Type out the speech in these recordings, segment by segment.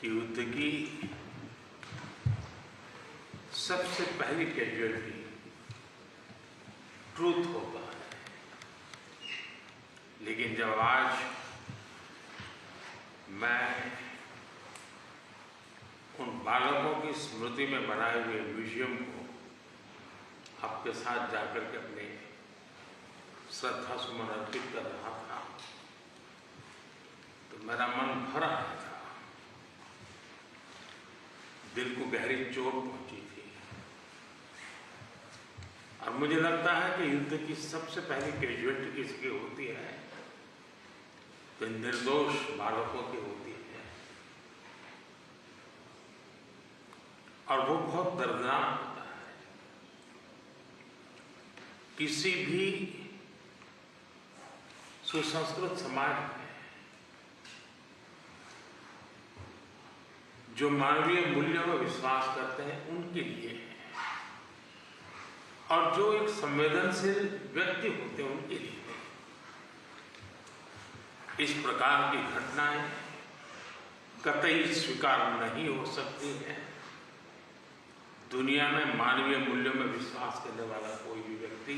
कि युद्ध की सबसे पहली कैजुअलिटी ट्रूथ होता है, लेकिन जब आज मैं उन बालकों की स्मृति में बनाए हुए म्यूजियम को आपके साथ जाकर के अपने श्रद्धा सुमन अर्पित कर रहा था तो मेरा मन भर आया था, दिल को गहरी चोट पहुंची थी। और मुझे लगता है कि युद्ध की सबसे पहली कैजुअलिटी किसकी होती है तो निर्दोष बालकों की होती है, और वो बहुत दर्दनाक होता है। किसी भी सुसंस्कृत समाज में जो मानवीय मूल्यों में विश्वास करते हैं उनके लिए है, और जो एक संवेदनशील व्यक्ति होते हैं उनके लिए है। इस प्रकार की घटनाएं कतई स्वीकार नहीं हो सकती हैं। दुनिया में मानवीय मूल्यों में विश्वास करने वाला कोई भी व्यक्ति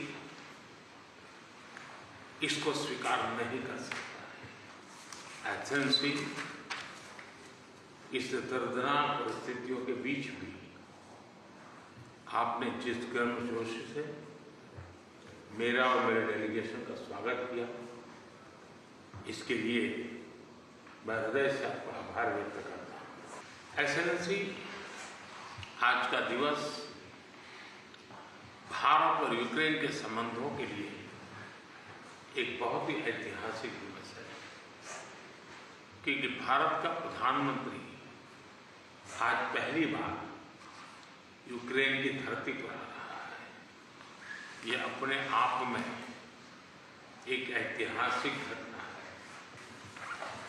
इसको स्वीकार नहीं कर सकता है। एथेंस भी इस दर्दनाक परिस्थितियों के बीच भी आपने जिस गर्मजोशी से मेरा और मेरे डेलीगेशन का स्वागत किया, इसके लिए मैं हृदय से आपका आभार व्यक्त करता हूँ। एक्सेलेंसी, आज का दिवस भारत और यूक्रेन के संबंधों के लिए एक बहुत ही ऐतिहासिक दिवस है, क्योंकि भारत का प्रधानमंत्री आज पहली बार यूक्रेन की धरती पर आ रहा है। यह अपने आप में एक ऐतिहासिक घटना है।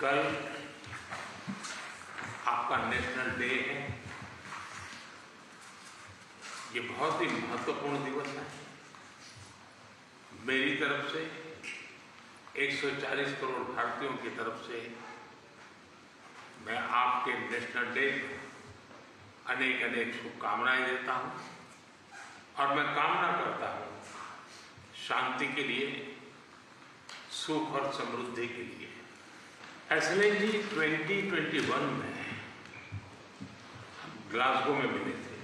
कल आपका नेशनल डे है। ये बहुत ही महत्वपूर्ण दिवस है। मेरी तरफ से 140 करोड़ भारतीयों की तरफ से मैं आपके नेशनल डे अनेक अनेक शुभकामनाएं देता हूं, और मैं कामना करता हूं शांति के लिए, सुख और समृद्धि के लिए। एक्सेलेंसी, 2021 में ग्लासगो में मिले थे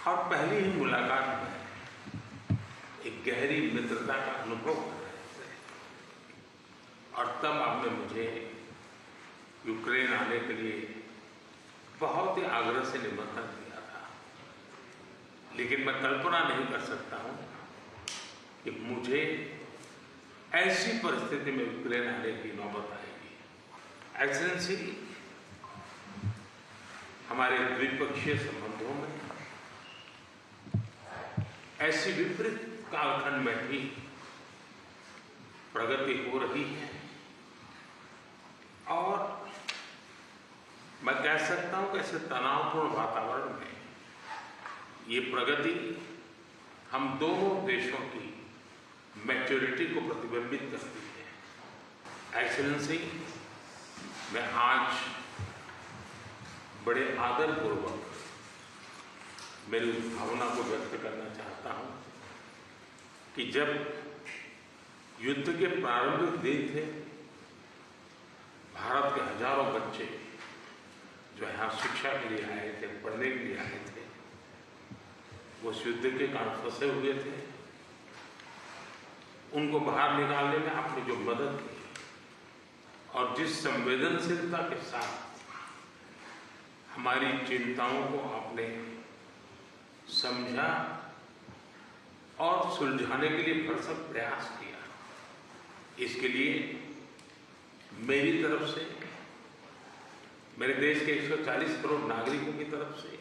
और पहली ही मुलाकात में एक गहरी मित्रता का अनुभव कर रहे थे, और तब आपने मुझे यूक्रेन आने के लिए बहुत ही आग्रह से निमंत्रण दिया था। लेकिन मैं कल्पना नहीं कर सकता हूं कि मुझे ऐसी परिस्थिति में यूक्रेन आने की नौबत आएगी। एक्सेलेंसी, हमारे द्विपक्षीय संबंधों में ऐसी विपरीत कालखंड में भी प्रगति हो रही है, और मैं कह सकता हूं कि ऐसे तनावपूर्ण वातावरण में ये प्रगति हम दोनों देशों की मैच्योरिटी को प्रतिबिंबित करती है। एक्सेलेंसी, मैं आज बड़े आदरपूर्वक मेरी उस भावना को व्यक्त करना चाहता हूं कि जब युद्ध के प्रारंभिक दिन थे, भारत के हजारों बच्चे जो यहाँ शिक्षा के लिए आए थे, पढ़ने के लिए आए थे, वो उस युद्ध के कारण फंसे हुए थे। उनको बाहर निकालने में आपने जो मदद की और जिस संवेदनशीलता के साथ हमारी चिंताओं को आपने समझा और सुलझाने के लिए भरसक प्रयास किया, इसके लिए मेरी तरफ से, मेरे देश के 140 करोड़ नागरिकों की तरफ से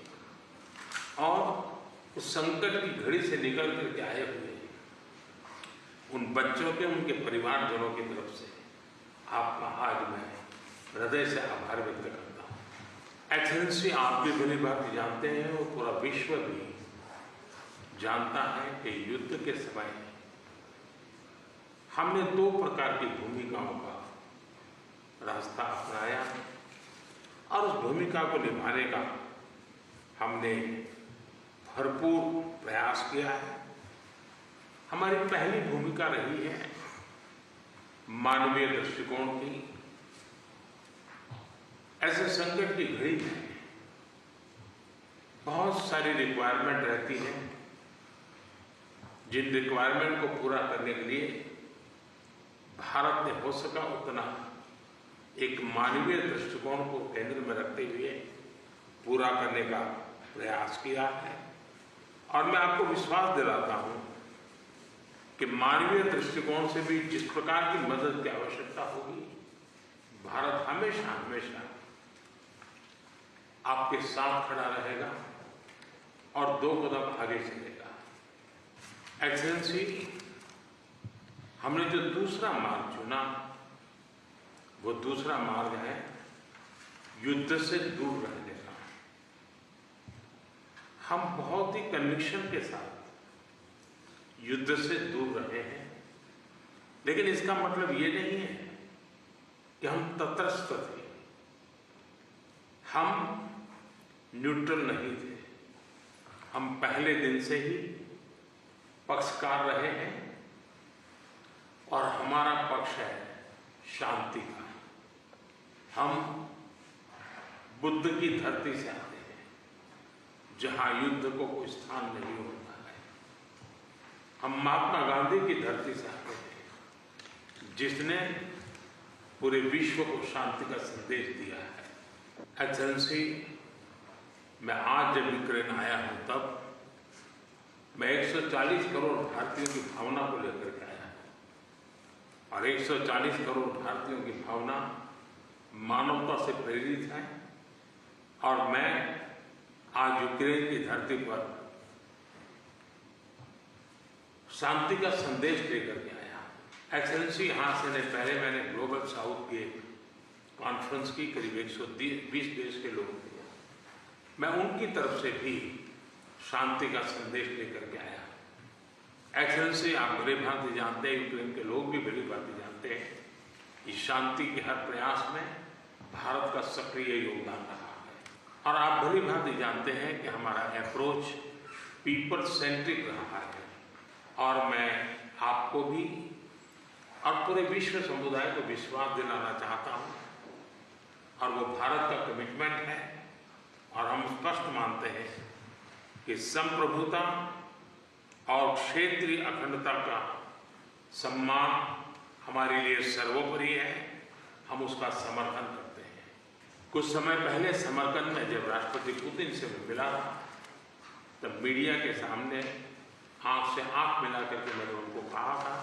और उस संकट की घड़ी से निकल करके आए हुए उन बच्चों के, उनके परिवारजनों की तरफ से आपका आज मैं हृदय से आभार व्यक्त करता हूँ। एक्सेलेंसी, आप भी भली बात जानते हैं और पूरा विश्व भी जानता है कि युद्ध के समय हमने 2 प्रकार की भूमिकाओं का रास्ता अपनाया भूमिका को निभाने का हमने भरपूर प्रयास किया है। हमारी पहली भूमिका रही है मानवीय दृष्टिकोण की। ऐसे संकट की घड़ी में बहुत सारी रिक्वायरमेंट रहती है, जिन रिक्वायरमेंट को पूरा करने के लिए भारत ने हो सका उतना एक मानवीय दृष्टिकोण को केंद्र में रखते हुए पूरा करने का प्रयास किया है। और मैं आपको विश्वास दिलाता हूं कि मानवीय दृष्टिकोण से भी जिस प्रकार की मदद की आवश्यकता होगी, भारत हमेशा हमेशा आपके साथ खड़ा रहेगा और 2 कदम आगे चलेगा। एक्सेलेंसी, हमने जो दूसरा मार्ग चुना, वो दूसरा मार्ग है युद्ध से दूर रहने का। हम बहुत ही कन्विक्शन के साथ युद्ध से दूर रहे हैं, लेकिन इसका मतलब ये नहीं है कि हम तटस्थ थे, हम न्यूट्रल नहीं थे। हम पहले दिन से ही पक्षकार रहे हैं और हमारा पक्ष है शांति का। हम बुद्ध की धरती से आते हैं, जहां युद्ध को कोई स्थान नहीं होता है। हम महात्मा गांधी की धरती से आते हैं, जिसने पूरे विश्व को शांति का संदेश दिया है। एक्सेलेंसी, मैं आज जब यूक्रेन आया हूं, तब मैं 140 करोड़ भारतीयों की भावना को लेकर के आया हूं। और 140 करोड़ भारतीयों की भावना मानवता से प्रेरित है। और मैं आज यूक्रेन की धरती पर शांति का संदेश लेकर के आया। एक्सेलेंसी, यहां से पहले मैंने ग्लोबल साउथ की कॉन्फ्रेंस की, करीब 120 देश के लोग थे। मैं उनकी तरफ से भी शांति का संदेश लेकर के आया। एक्सेलेंसी, आप भली भांति जानते हैं, यूक्रेन के लोग भी भली भांति जानते हैं कि शांति के हर प्रयास में भारत का सक्रिय योगदान रहा है। और आप भली भांति जानते हैं कि हमारा अप्रोच पीपल सेंट्रिक रहा है। और मैं आपको भी और पूरे विश्व समुदाय को विश्वास दिलाना चाहता हूं, और वो भारत का कमिटमेंट है। और हम स्पष्ट मानते हैं कि संप्रभुता और क्षेत्रीय अखंडता का सम्मान हमारे लिए सर्वोपरि है। हम उसका समर्थन करते हैं। कुछ समय पहले समरकंद में जब राष्ट्रपति पुतिन से मैं मिला था, तब मीडिया के सामने आंख से आंख मिला करके मैंने उनको कहा था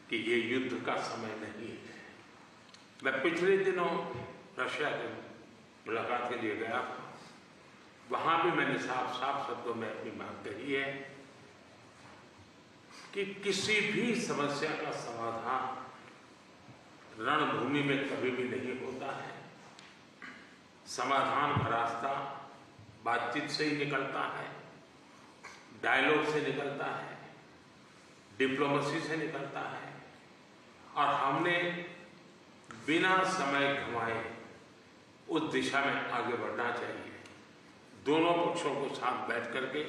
कि ये युद्ध का समय नहीं है। मैं पिछले दिनों रशिया के मुलाकात के लिए गया था। वहां भी मैंने साफ साफ शब्दों में अपनी बात कही है कि किसी भी समस्या का समाधान रणभूमि में कभी भी नहीं होता है। समाधान का रास्ता बातचीत से ही निकलता है, डायलॉग से निकलता है, डिप्लोमेसी से निकलता है। और हमने बिना समय गंवाए उस दिशा में आगे बढ़ना चाहिए। दोनों पक्षों को साथ बैठ करके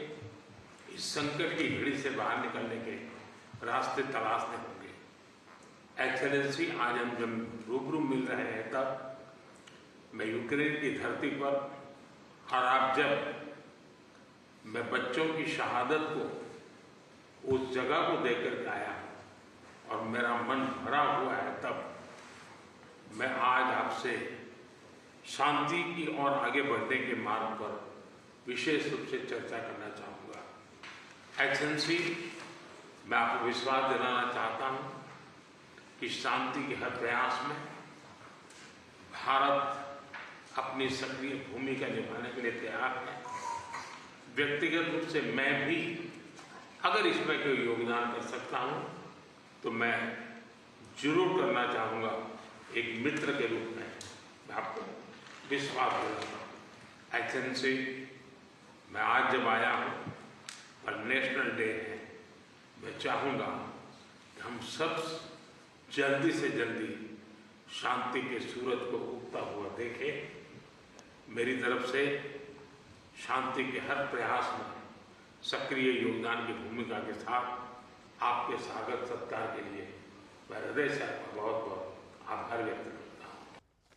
इस संकट की घड़ी से बाहर निकलने के रास्ते तलाशने होंगे। एक्सेलेंसी, आज हम जब रूबरू मिल रहे हैं, तब मैं यूक्रेन की धरती पर, और आप जब मैं बच्चों की शहादत को, उस जगह को देख कर आया और मेरा मन भरा हुआ है, तब मैं आज आपसे शांति की ओर आगे बढ़ने के मार्ग पर विशेष रूप से चर्चा करना चाहूँगा। एक्सेलेंसी, मैं आपको विश्वास दिलाना चाहता हूँ कि शांति के हर प्रयास में भारत अपनी सक्रिय भूमिका निभाने के लिए तैयार है। व्यक्तिगत रूप से मैं भी अगर इसमें कोई योगदान कर सकता हूँ, तो मैं जरूर करना चाहूँगा। एक मित्र के रूप में मैं आपको विश्वास दिलाता हूँ। एक्सेलेंसी, मैं आज जब आया हूँ और नेशनल डे है, मैं चाहूँगा कि हम सब जल्दी से जल्दी शांति के सूरज को उगता हुआ देखें। मेरी तरफ से शांति के हर प्रयास में सक्रिय योगदान की भूमिका के साथ आपके स्वागत सत्कार के लिए मैं हृदय से आपका बहुत बहुत आभार व्यक्त करता हूँ।